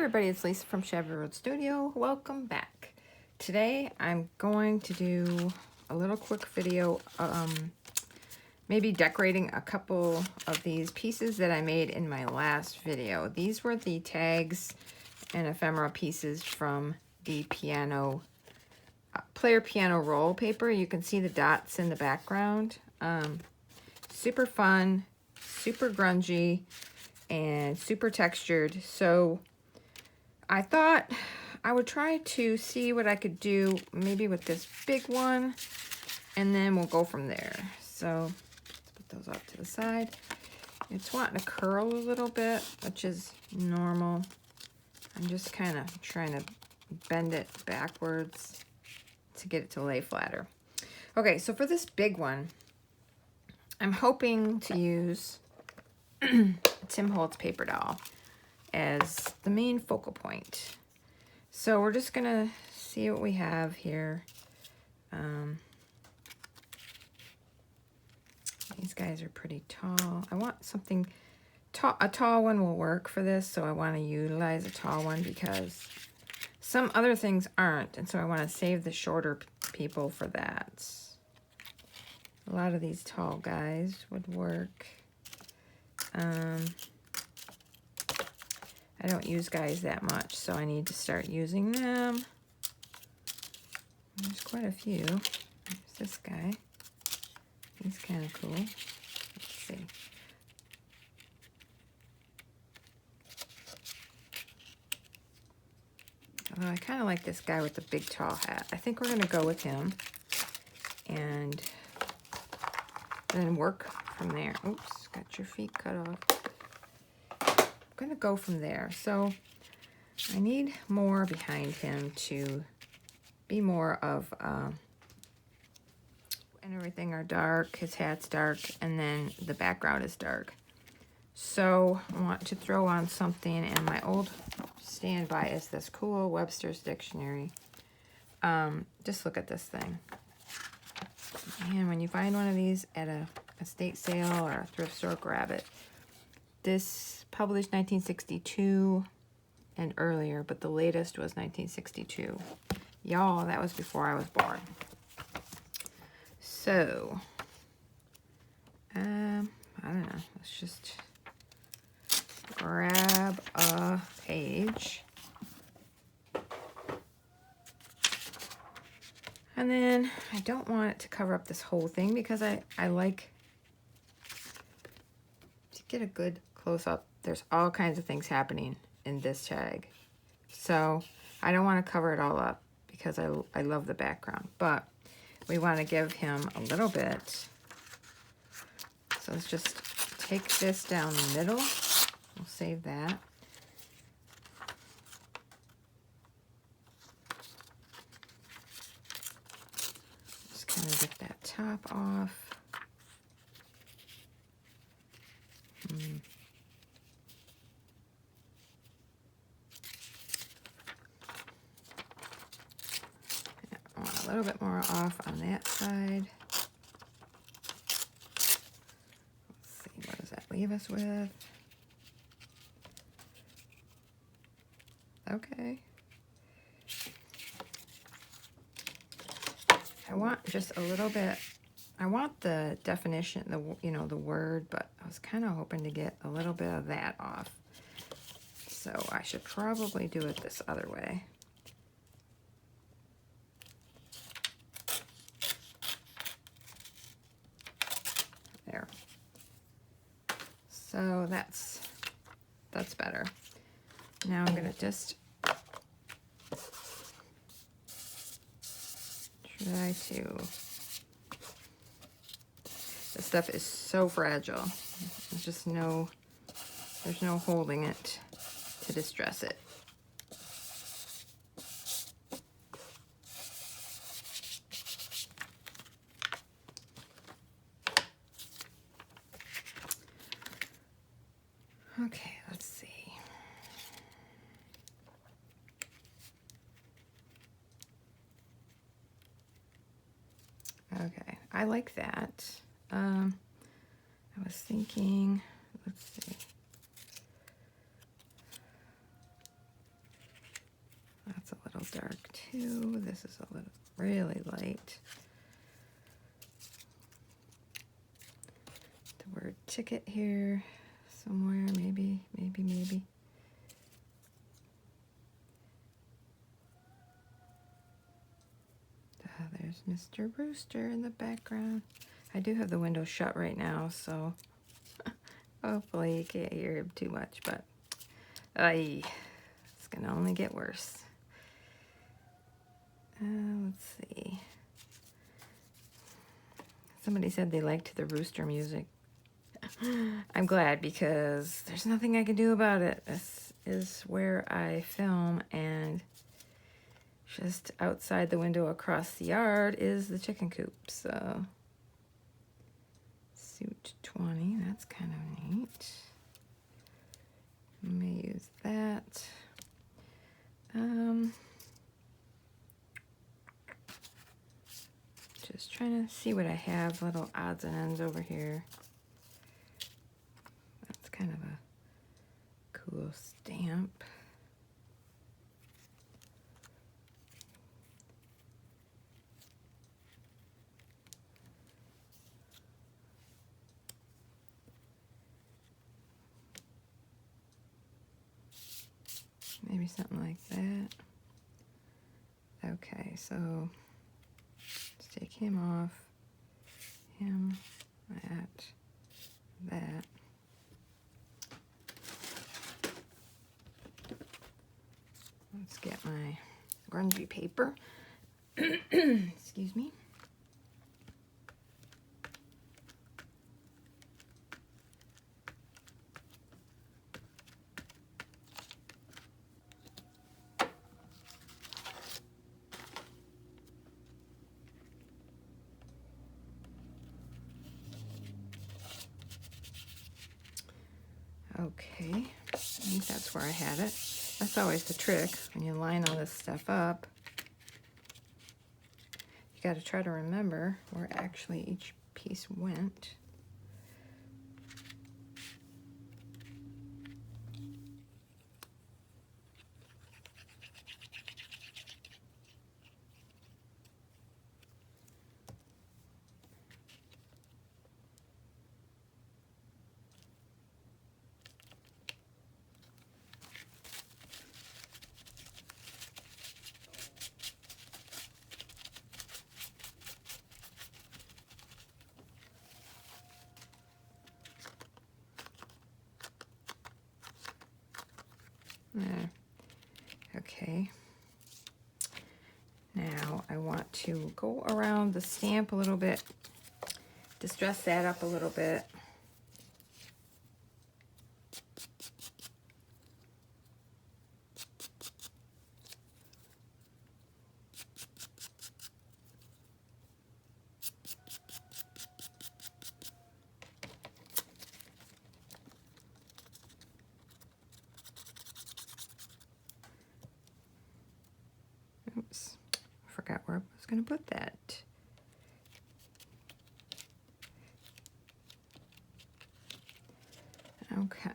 everybody, it's Lisa from Shabby Road Studio. Welcome back. Today I'm going to do a little quick video, maybe decorating a couple of these pieces that I made in my last video. These were the tags and ephemera pieces from the piano, player piano roll paper. You can see the dots in the background. Super fun, super grungy, and super textured. So I thought I would try to see what I could do maybe with this big one, and then we'll go from there. So let's put those off to the side. It's wanting to curl a little bit, which is normal. I'm just kind of trying to bend it backwards to get it to lay flatter. Okay, so for this big one, I'm hoping to use Tim Holtz paper doll as the main focal point. So we're just gonna see what we have here. These guys are pretty tall. I want something tall. A tall one will work for this, so I want to utilize a tall one because some other things aren't, and so I want to save the shorter people for that. A lot of these tall guys would work. I don't use guys that much, so I need to start using them. There's quite a few. There's this guy. He's kind of cool. Let's see. Although I kind of like this guy with the big tall hat. I think we're going to go with him and then work from there. Oops, got your feet cut off. I'm going to go from there. So I need more behind him to be more of, and everything are dark, his hat's dark, and then the background is dark. So I want to throw on something, and my old standby is this cool Webster's Dictionary. Just look at this thing. And when you find one of these at a estate sale or a thrift store, grab it. This published 1962 and earlier, but the latest was 1962. Y'all, that was before I was born. So, I don't know. Let's just grab a page. And then I don't want it to cover up this whole thing because I like to get a good close-up. There's all kinds of things happening in this tag. So I don't want to cover it all up because I love the background. But we want to give him a little bit. So let's just take this down the middle. We'll save that. Just kind of get that top off. I want a little bit more off on that side. Let's see, what does that leave us with? Okay. I want just a little bit. I want the definition, the word, but I was kind of hoping to get a little bit of that off. So I should probably do it this other way. There. So that's better. Now I'm gonna just try to. This stuff is so fragile. There's just there's no holding it to distress it. Okay, let's see. Okay, I like that. I was thinking, let's see. little dark too. This is a little really light. The word ticket here somewhere, maybe. There's Mr. Rooster in the background. I do have the window shut right now, so hopefully you can't hear him too much, but it's gonna only get worse. Let's see. Somebody said they liked the rooster music. I'm glad, because there's nothing I can do about it. This is where I film, and just outside the window across the yard is the chicken coop. So suit 20, that's kind of neat. I may use that. Just trying to see what I have, little odds and ends over here. That's kind of a cool stamp. Maybe something like that. Okay, so let's take him off. Him, that. Let's get my grungy paper. Excuse me. Okay, I think that's where I had it. That's always the trick when you line all this stuff up. You got to try to remember where actually each piece went. There. Okay. Now I want to go around the stamp a little bit, distress that up a little bit. Oops, I forgot where I was going to put that. Okay,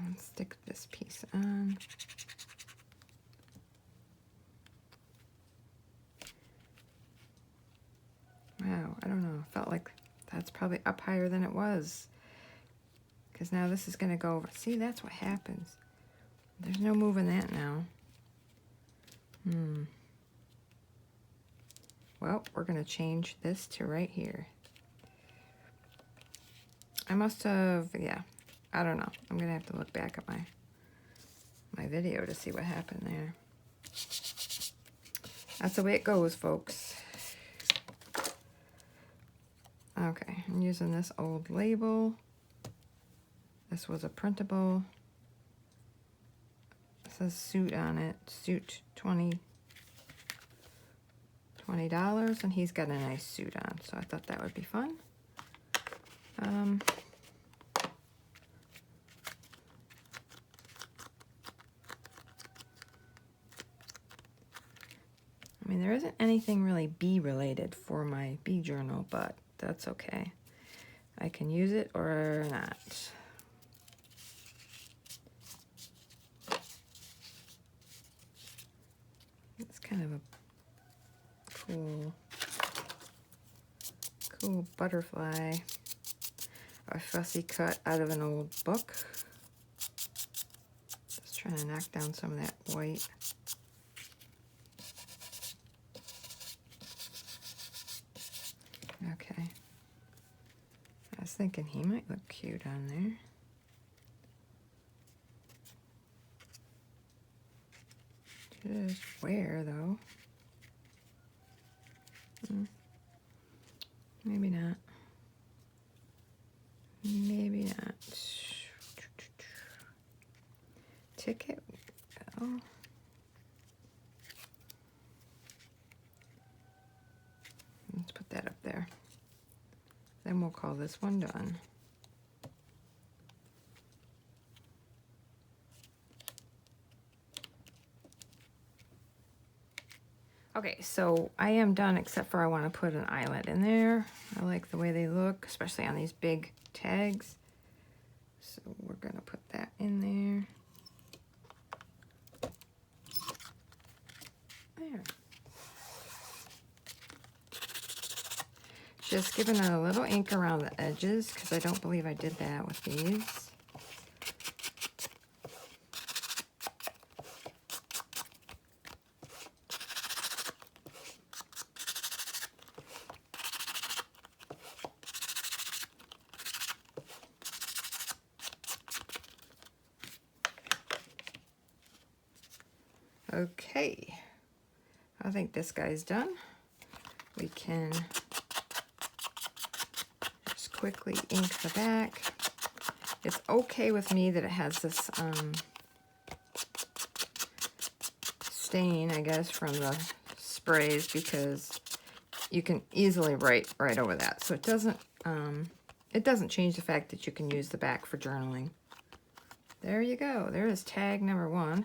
let's stick this piece on. Wow, I don't know. Felt like that's probably up higher than it was. Because now this is going to go over. See, that's what happens. There's no moving that now. Well, we're going to change this to right here. I must have, yeah, I don't know. I'm going to have to look back at my video to see what happened there. That's the way it goes, folks. Okay, I'm using this old label. This was a printable. It says suit on it. Suit $20, and he's got a nice suit on, so I thought that would be fun. I mean, there isn't anything really bee related for my bee journal, but that's okay. I can use it or not. It's kind kind of a cool butterfly. A fussy cut out of an old book. Just trying to knock down some of that white. Okay. I was thinking he might look cute on there. Just where though? Maybe not. Maybe not. Ticket. Oh. Let's put that up there. Then we'll call this one done. Okay, so I am done except for I want to put an eyelet in there. I like the way they look, especially on these big tags. So we're going to put that in there. There. Just giving it a little ink around the edges because I don't believe I did that with these. Okay, I think this guy's done. We can just quickly ink the back. It's okay with me that it has this stain, I guess, from the sprays because you can easily write right over that. So it doesn't change the fact that you can use the back for journaling. There you go. There is tag number 1.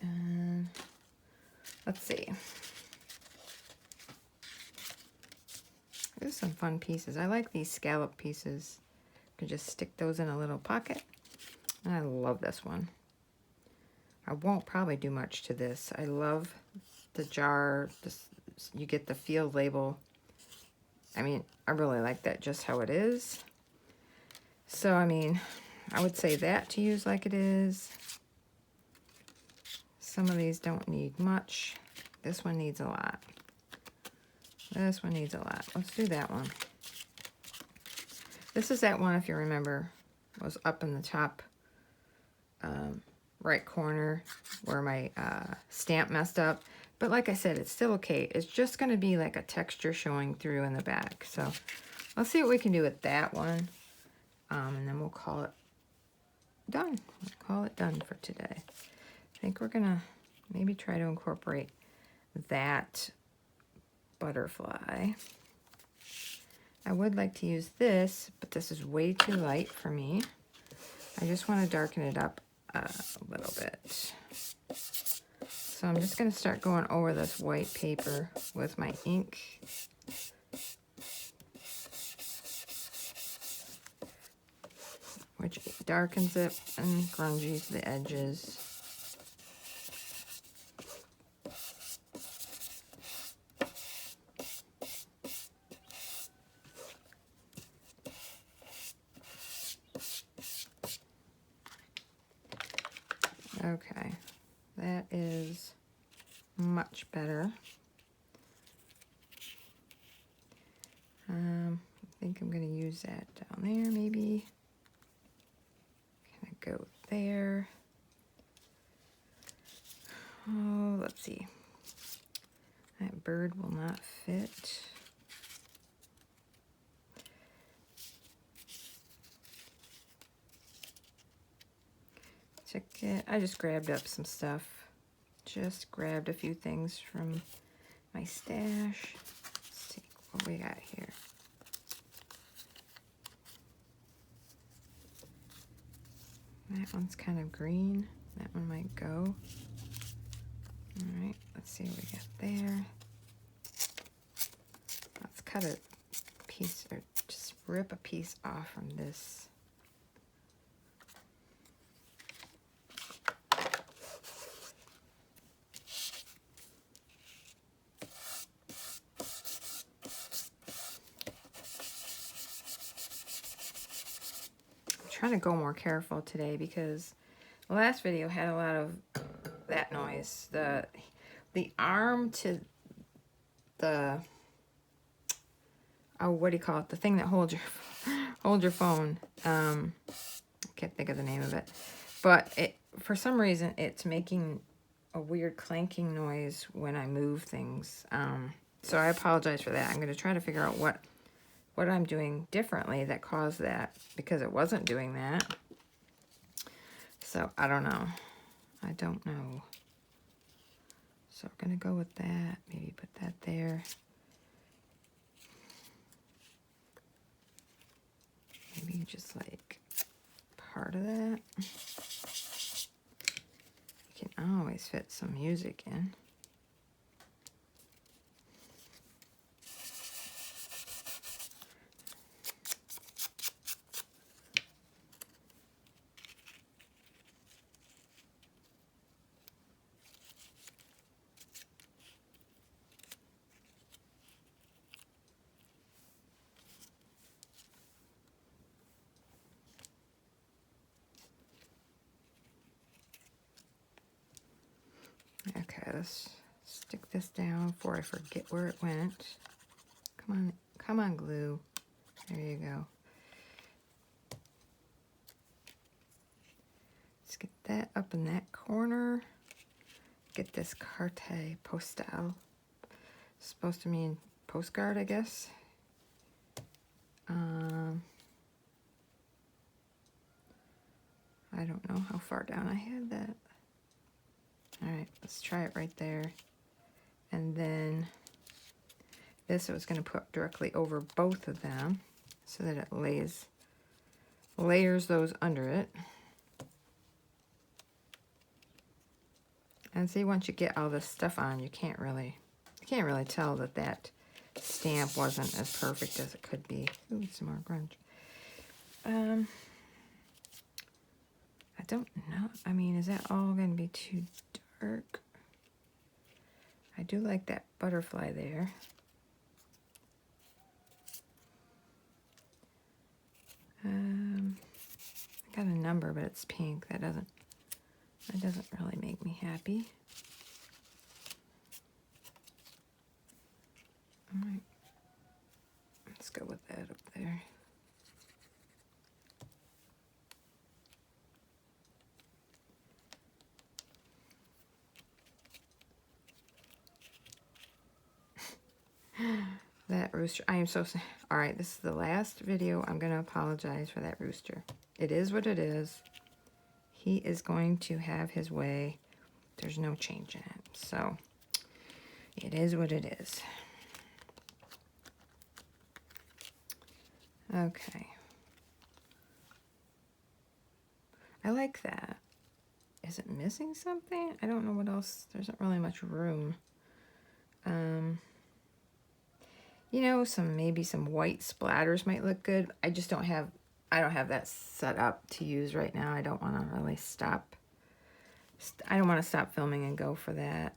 And let's see. There's some fun pieces. I like these scallop pieces. You can just stick those in a little pocket. And I love this one. I won't probably do much to this. I love the jar. You get the field label. I mean, I really like that just how it is. So, I mean, I would say that to use like it is. Some of these don't need much. This one needs a lot. This one needs a lot. Let's do that one. This is that one, if you remember, was up in the top right corner where my stamp messed up. But like I said, it's still okay. It's just going to be like a texture showing through in the back. So let's see what we can do with that one. And then we'll call it done. We'll call it done for today. I think we're going to maybe try to incorporate that butterfly. I would like to use this, but this is way too light for me. I just want to darken it up a little bit. So I'm just going to start going over this white paper with my ink. Which darkens it and grungies the edges. Okay, that is much better. I think I'm going to use that down there, maybe. Kind of go there. Oh, let's see. That bird will not fit. Ticket. I just grabbed up some stuff. Just grabbed a few things from my stash. Let's see what we got here. That one's kind of green. That one might go. All right, let's see what we got there. Let's cut a piece, or just rip a piece off from this. trying to go more careful today because the last video had a lot of that noise. The arm to the, oh, what do you call it? The thing that holds your phone. I can't think of the name of it. But for some reason, it's making a weird clanking noise when I move things. So I apologize for that. I'm going to try to figure out what I'm doing differently that caused that, because it wasn't doing that. So I don't know. I don't know. So we're going to go with that. Maybe put that there. Maybe just like part of that. You can always fit some music in. Okay, let's stick this down before I forget where it went. Come on, glue. There you go. Let's get that up in that corner. Get this carte postale. Supposed to mean postcard, I guess. I don't know how far down I had that. All right, let's try it right there. And then this I was going to put directly over both of them so that it layers those under it. And see, once you get all this stuff on, you can't really tell that that stamp wasn't as perfect as it could be. Ooh, some more grunge. I don't know. I mean, is that all going to be too dark? I do like that butterfly there. I got a number, but it's pink. That doesn't really make me happy. All right. Let's go with that up there. That rooster, I am so sorry. All right, this is the last video. I'm going to apologize for that rooster. It is what it is. He is going to have his way. There's no change in it. So, it is what it is. Okay. I like that. Is it missing something? I don't know what else. There isn't really much room. You know, maybe some white splatters might look good. I don't have that set up to use right now. I don't want to really stop. I don't want to stop filming and go for that.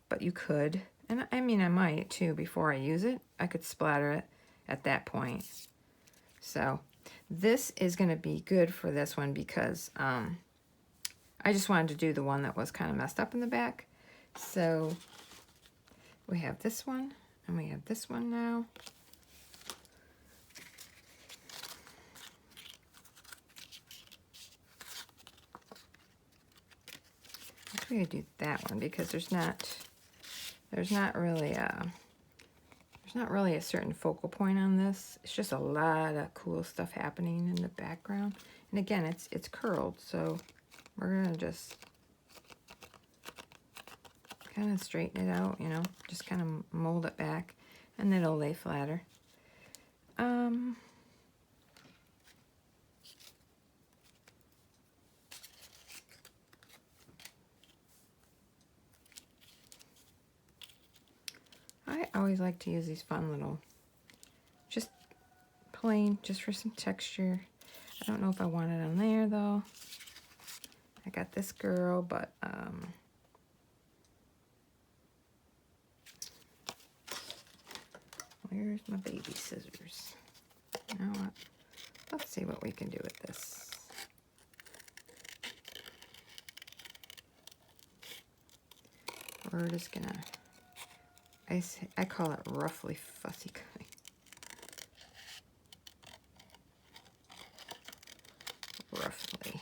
But you could. And I mean, I might too before I use it. I could splatter it at that point. So this is going to be good for this one because I just wanted to do the one that was kind of messed up in the back. So we have this one. And we have this one now. I'm going to do that one because there's not really a certain focal point on this. It's just a lot of cool stuff happening in the background. And again, it's curled, so we're going to just kind of straighten it out, you know, just kind of mold it back, and then it'll lay flatter. I always like to use these fun little, just plain, just for some texture. I don't know if I want it on there though. I got this girl, but where's my baby scissors? You know what? Let's see what we can do with this. we're just gonna, I call it roughly fussy cutting. Roughly.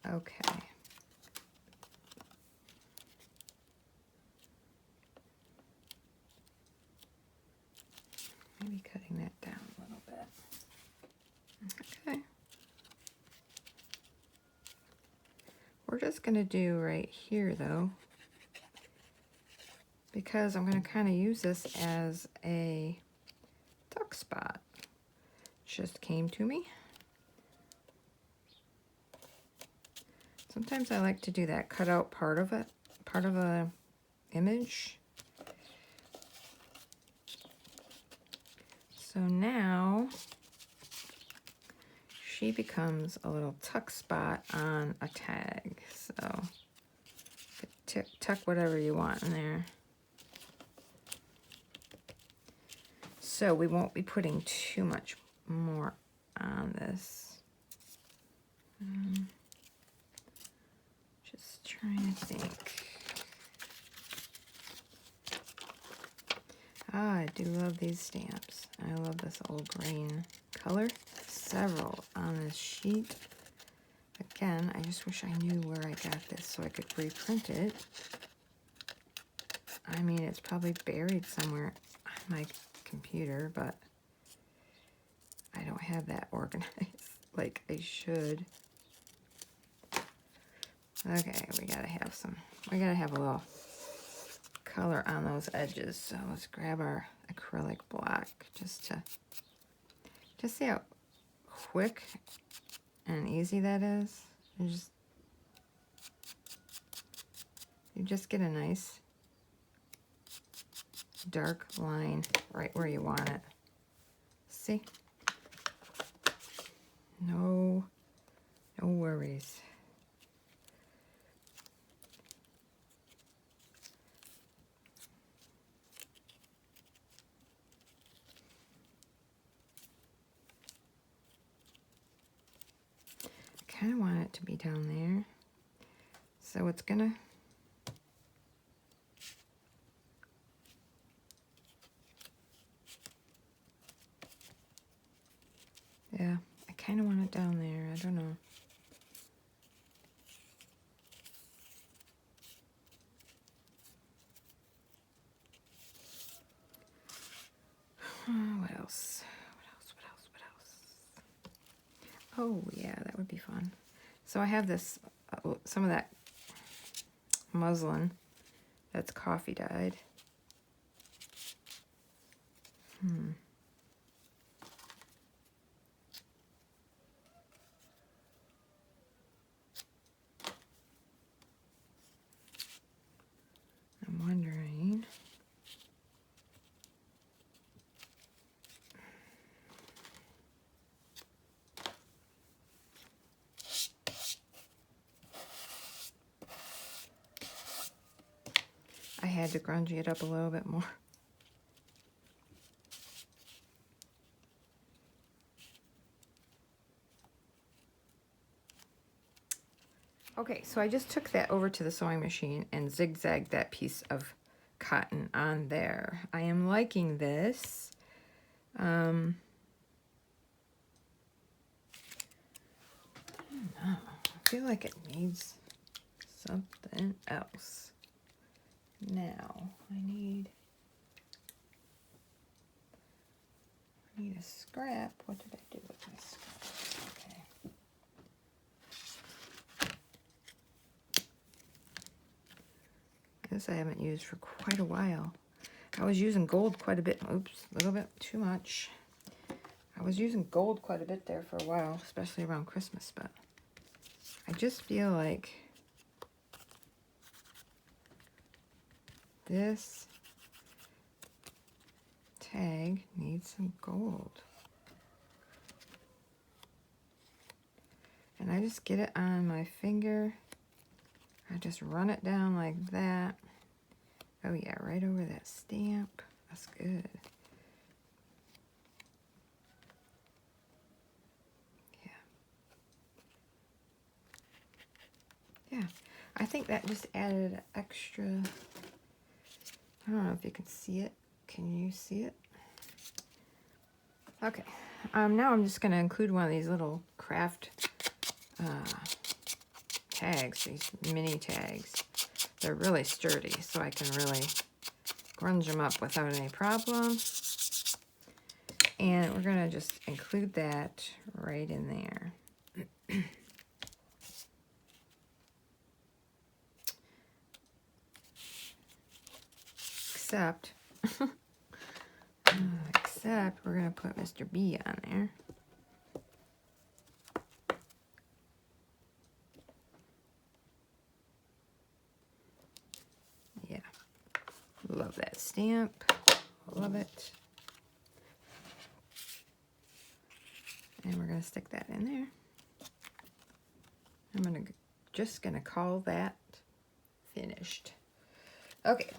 Okay. Maybe cutting that down a little bit. Okay. We're just going to do right here though, because I'm going to kind of use this as a tuck spot. Just came to me. Sometimes I like to do that, cut out part of it, part of a image. So now she becomes a little tuck spot on a tag. So tuck whatever you want in there. So we won't be putting too much more on this. Just trying to think. Ah, I do love these stamps. I love this old green color. Several on this sheet. Again, I just wish I knew where I got this so I could reprint it. I mean, it's probably buried somewhere on my computer, but I don't have that organized like I should. Okay, we gotta have a little color on those edges. So let's grab our acrylic block just see how quick and easy that is. You just get a nice dark line right where you want it. See? No worries. I kind of want it to be down there. So it's gonna, yeah, I kind of want it down there. I don't know. What else? What else? Oh, yeah, that would be fun. So I have this, some of that muslin that's coffee dyed. I'm wondering. I had to grungy it up a little bit more. Okay, so I just took that over to the sewing machine and zigzagged that piece of cotton on there. I am liking this. I don't know. I feel like it needs something else. Now, I need a scrap. What did I do with my scrap? Okay. This I haven't used for quite a while. I was using gold quite a bit. Oops, a little bit too much. I was using gold quite a bit there for a while, especially around Christmas, but I just feel like this tag needs some gold. And I just get it on my finger. I just run it down like that. Oh yeah, right over that stamp. That's good. Yeah. I think that just added extra. I don't know if you can see it. Can you see it? Okay. Now I'm just going to include one of these little craft tags, these mini tags. They're really sturdy, so I can really grunge them up without any problem. And we're going to just include that right in there. Except we're going to put Mr. B on there. Yeah. Love that stamp. Love it. And we're going to stick that in there. I'm just going to call that finished. Okay.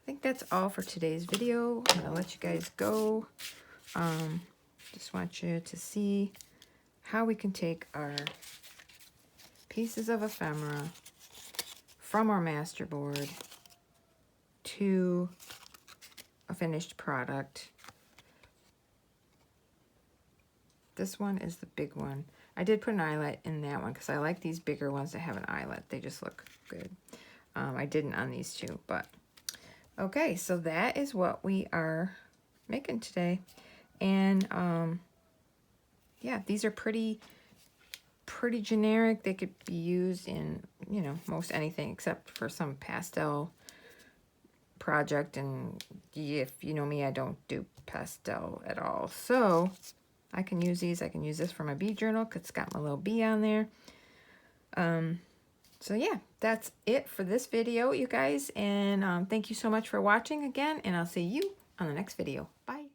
I think that's all for today's video. I'm going to let you guys go. Just want you to see how we can take our pieces of ephemera from our masterboard to a finished product. This one is the big one. I did put an eyelet in that one because I like these bigger ones that have an eyelet. They just look good. I didn't on these two, but okay, so that is what we are making today. And yeah, these are pretty generic. They could be used in, you know, most anything except for some pastel project. And if you know me, I don't do pastel at all. So I can use these. I can use this for my bee journal because it's got my little bee on there. So yeah, that's it for this video, you guys. And thank you so much for watching again. And I'll see you on the next video. Bye.